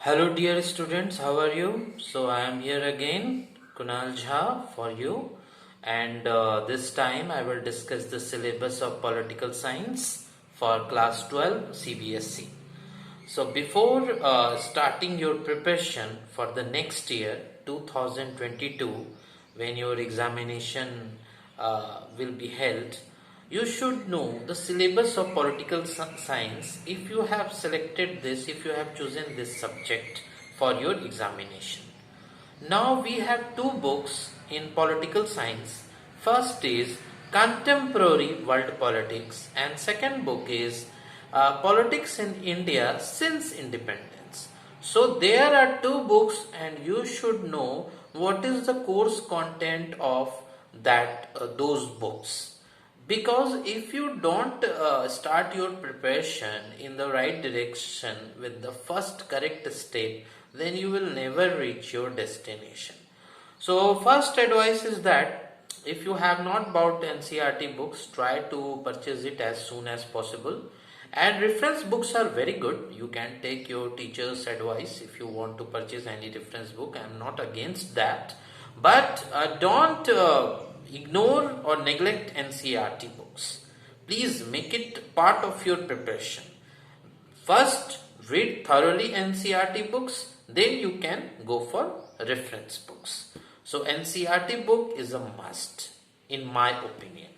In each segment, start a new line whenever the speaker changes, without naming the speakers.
Hello dear students, how are you? So I am here again, Kunal Jha for you, and this time I will discuss the syllabus of political science for class 12 cbse. So before starting your preparation for the next year 2022, when your examination will be held, you should know the syllabus of political science if you have selected this, if you have chosen this subject for your examination. Now we have two books in political science. First is Contemporary World Politics and second book is Politics in India Since Independence. So there are two books and you should know what is the course content of those books. Because if you don't start your preparation in the right direction with the first correct step, then you will never reach your destination. So first advice is that if you have not bought NCERT books, try to purchase it as soon as possible. And reference books are very good. You can take your teacher's advice if you want to purchase any reference book. I am not against that. But don't ignore or neglect NCERT books. Please make it part of your preparation. First, read thoroughly NCERT books, then you can go for reference books. So NCERT book is a must in my opinion.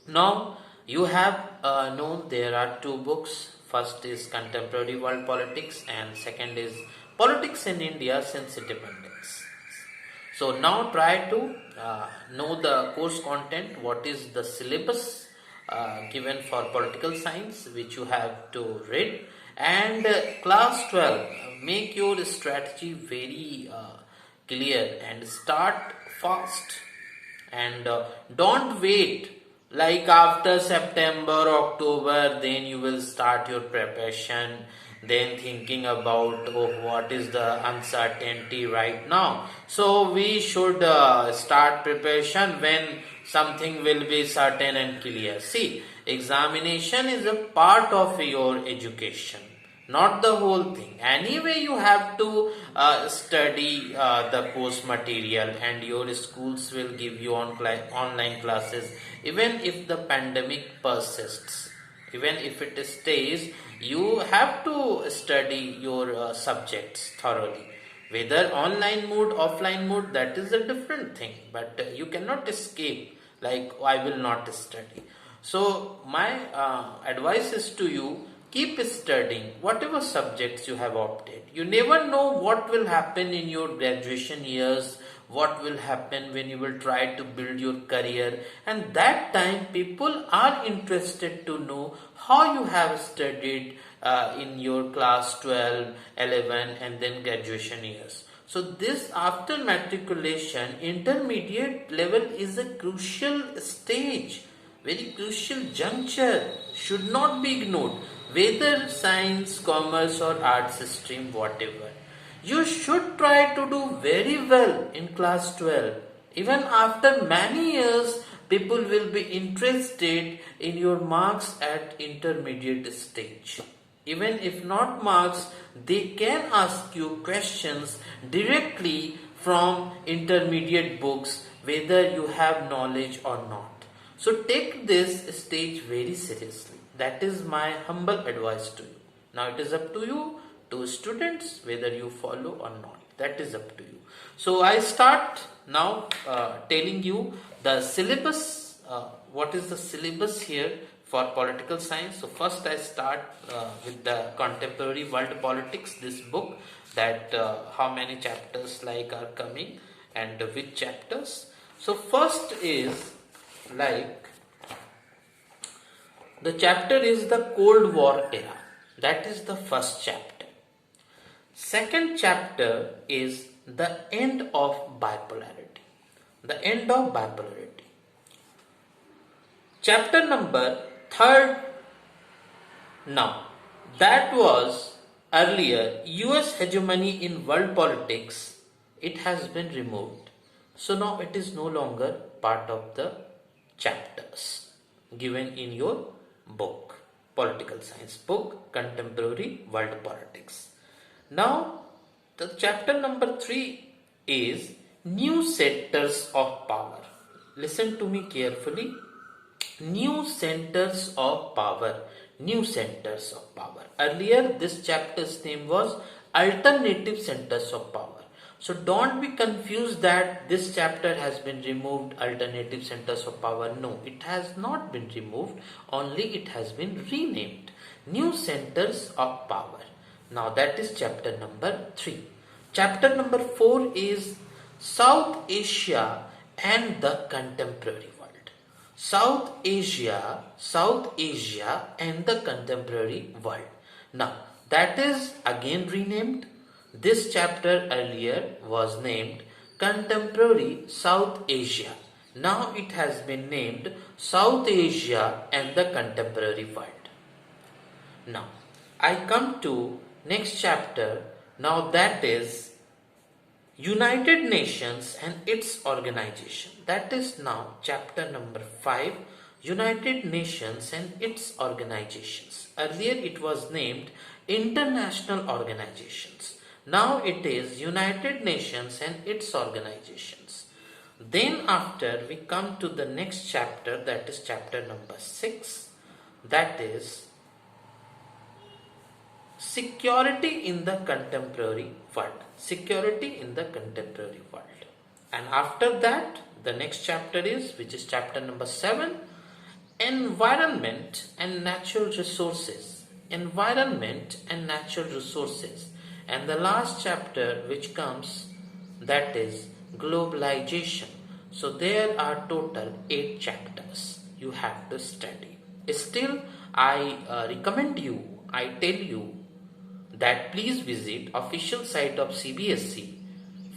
Now you have known there are two books. First is Contemporary World Politics and second is Politics in India Since Independence. So now try to know the course content, what is the syllabus given for political science which you have to read, and class 12 make your strategy very clear and start fast and don't wait like after September, October, then you will start your preparation, then thinking about what is the uncertainty right now. So we should start preparation when something will be certain and clear. See, examination is a part of your education, not the whole thing. Anyway, you have to study the course material and your schools will give you online classes. Even if the pandemic persists, even if it stays, you have to study your subjects thoroughly. Whether online mode, offline mode, that is a different thing. But you cannot escape like I will not study. So my advice is to you, keep studying whatever subjects you have opted. You never know what will happen in your graduation years, what will happen when you will try to build your career, and that time people are interested to know how you have studied in your class 12, 11 and then graduation years. So this after matriculation, intermediate level is a crucial stage, very crucial juncture, should not be ignored. Whether science, commerce or arts stream, whatever, you should try to do very well in class 12. Even after many years, people will be interested in your marks at intermediate stage. Even if not marks, they can ask you questions directly from intermediate books whether you have knowledge or not. So take this stage very seriously. That is my humble advice to you. Now it is up to you, to students, whether you follow or not. That is up to you. So I start now telling you the syllabus. What is the syllabus here for political science? So first I start with the Contemporary World Politics, this book, that how many chapters like are coming and which chapters. So first is like the chapter is the Cold War era. That is the first chapter. Second chapter is the end of bipolarity. The end of bipolarity. Chapter number third. Now, that was earlier US hegemony in world politics. It has been removed. So now it is no longer part of the chapters given in your book, political science book, Contemporary World Politics. Now, the chapter number 3 is new centers of power. Listen to me carefully. New centers of power. New centers of power. Earlier, this chapter's name was alternative centers of power. So don't be confused that this chapter has been removed, alternative centers of power. No, it has not been removed, only it has been renamed. New centers of power. Now that is chapter number 3. Chapter number 4 is South Asia and the contemporary world. South Asia and the contemporary world. Now that is again renamed. This chapter earlier was named Contemporary South Asia. Now it has been named South Asia and the Contemporary World. Now I come to next chapter. Now that is United Nations and its organization. That is now chapter number 5, United Nations and its organizations. Earlier it was named International Organizations. Now it is United Nations and its organizations. Then after we come to the next chapter, that is chapter number 6, that is Security in the Contemporary World. Security in the Contemporary World. And after that, the next chapter is, which is chapter number 7, Environment and Natural Resources. Environment and Natural Resources. And the last chapter which comes, that is Globalization. So there are total 8 chapters you have to study. Still, I recommend you, I tell you that please visit official site of CBSE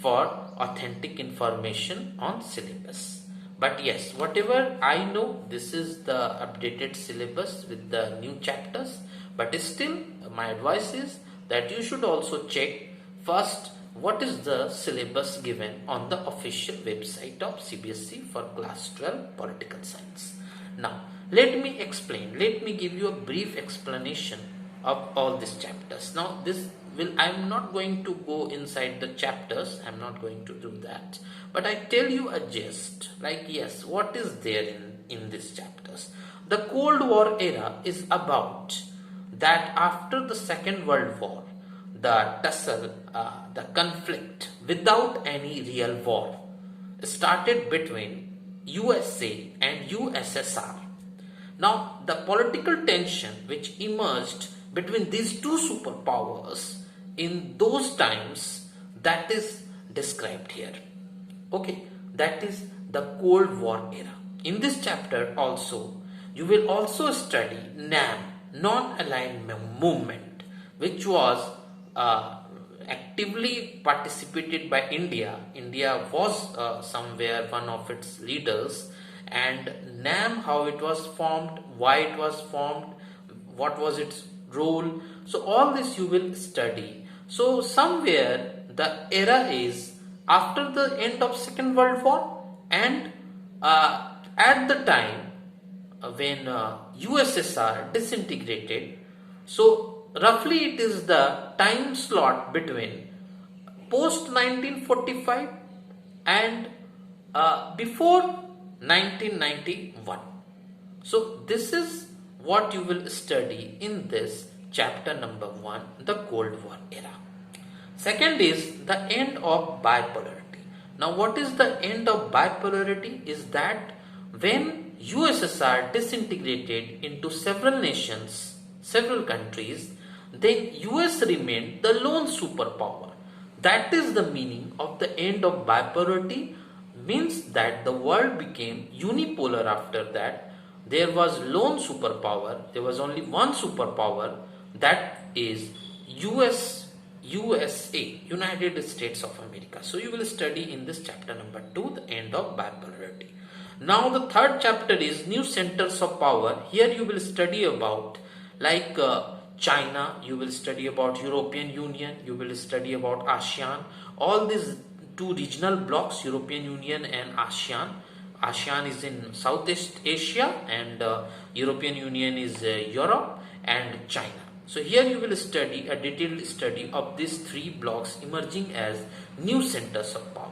for authentic information on syllabus. But yes, whatever I know, this is the updated syllabus with the new chapters. But still, my advice is that you should also check first what is the syllabus given on the official website of CBSE for class 12 political science. Now, let me explain. Let me give you a brief explanation of all these chapters. Now, I'm not going to go inside the chapters. I'm not going to do that. But I tell you a gist. Like, yes, what is there in these chapters? The Cold War era is about that after the Second World War, the tussle, the conflict without any real war started between USA and USSR. Now, the political tension which emerged between these two superpowers in those times, that is described here. Okay, that is the Cold War era. In this chapter also, you will also study NAM, Non-Aligned Movement, which was actively participated by India. India was somewhere one of its leaders. And NAM, how it was formed, why it was formed, what was its role. So all this you will study. So somewhere the era is after the end of Second World War, and at the time when USSR disintegrated. So roughly it is the time slot between post 1945 and before 1991. So this is what you will study in this chapter number 1, the Cold War era. Second is the end of bipolarity. Now, what is the end of bipolarity? Is that when USSR disintegrated into several nations, several countries, then US remained the lone superpower. That is the meaning of the end of bipolarity. Means that the world became unipolar after that. There was lone superpower. There was only one superpower, that is USA, United States of America. So you will study in this chapter number 2, the end of bipolarity. Now the third chapter is new centers of power. Here you will study about like China, you will study about European Union, you will study about ASEAN. All these two regional blocks, European Union and ASEAN. ASEAN is in Southeast Asia and European Union is Europe and China. So here you will study a detailed study of these three blocks emerging as new centers of power.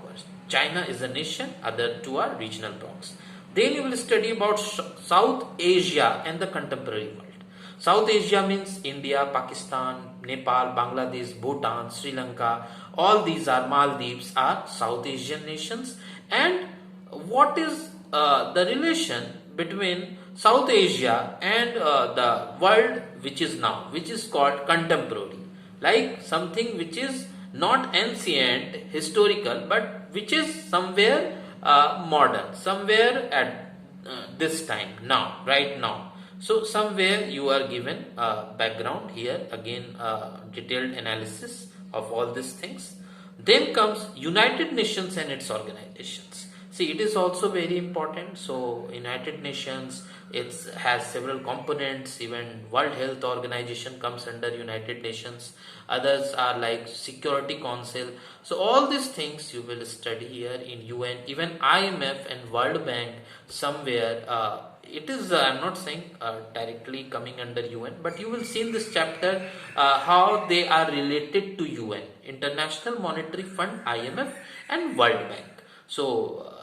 China is a nation, other two are regional blocks. Then you will study about South Asia and the contemporary world. South Asia means India, Pakistan, Nepal, Bangladesh, Bhutan, Sri Lanka. All these are Maldives are South Asian nations. And what is the relation between South Asia and the world which is now, which is called contemporary, like something which is not ancient, historical, but which is somewhere modern, somewhere at this time, now, right now. So somewhere you are given background here, again detailed analysis of all these things. Then comes United Nations and its organizations. See, it is also very important. So United Nations, it has several components. Even World Health Organization comes under United Nations. Others are like Security Council. So all these things you will study here in UN. Even IMF and World Bank somewhere. It is, I'm not saying directly coming under UN, but you will see in this chapter how they are related to UN, International Monetary Fund, IMF, and World Bank. So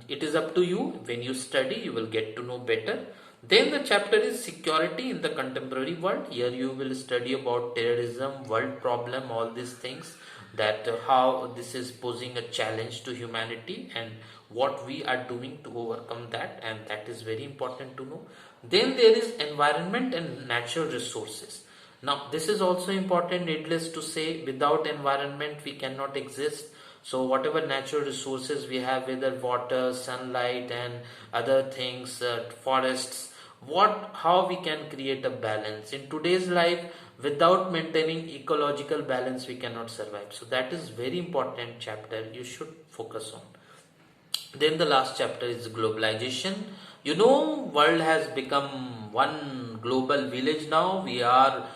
it is up to you. When you study, you will get to know better. Then the chapter is security in the contemporary world. Here you will study about terrorism, world problem, all these things, that how this is posing a challenge to humanity and what we are doing to overcome that, and that is very important to know. Then there is environment and natural resources. Now this is also important, needless to say, without environment we cannot exist. So whatever natural resources we have, whether water, sunlight and other things, forests, how we can create a balance. In today's life, without maintaining ecological balance, we cannot survive. So that is very important chapter you should focus on. Then the last chapter is globalization. You know, world has become one global village now. We are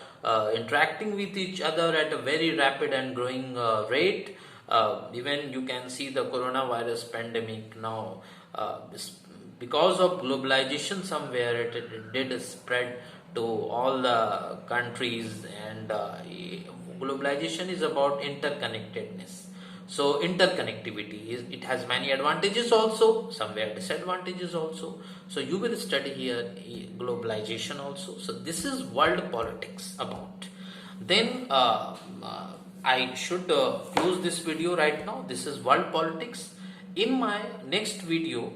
interacting with each other at a very rapid and growing rate. Even you can see the coronavirus pandemic now. Because of globalization, somewhere it did spread to all the countries, and globalization is about interconnectedness. So interconnectivity, it has many advantages also, somewhere disadvantages also. So you will study here globalization also. So this is world politics about. Then I should close this video right now. This is world politics. In my next video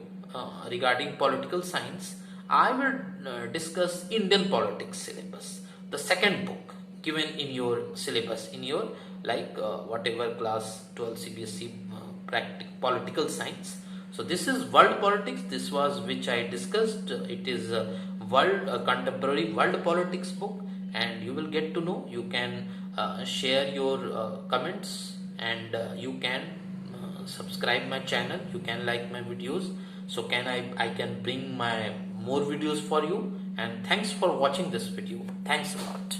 regarding political science, I will discuss Indian politics syllabus, the second book given in your syllabus, in your whatever class 12 cbse political science. So this is world politics. This was which I discussed. It is a contemporary world politics book, and you will get to know. You can share your comments, and you can subscribe my channel. You can like my videos. So I can bring my more videos for you. And thanks for watching this video. Thanks a lot.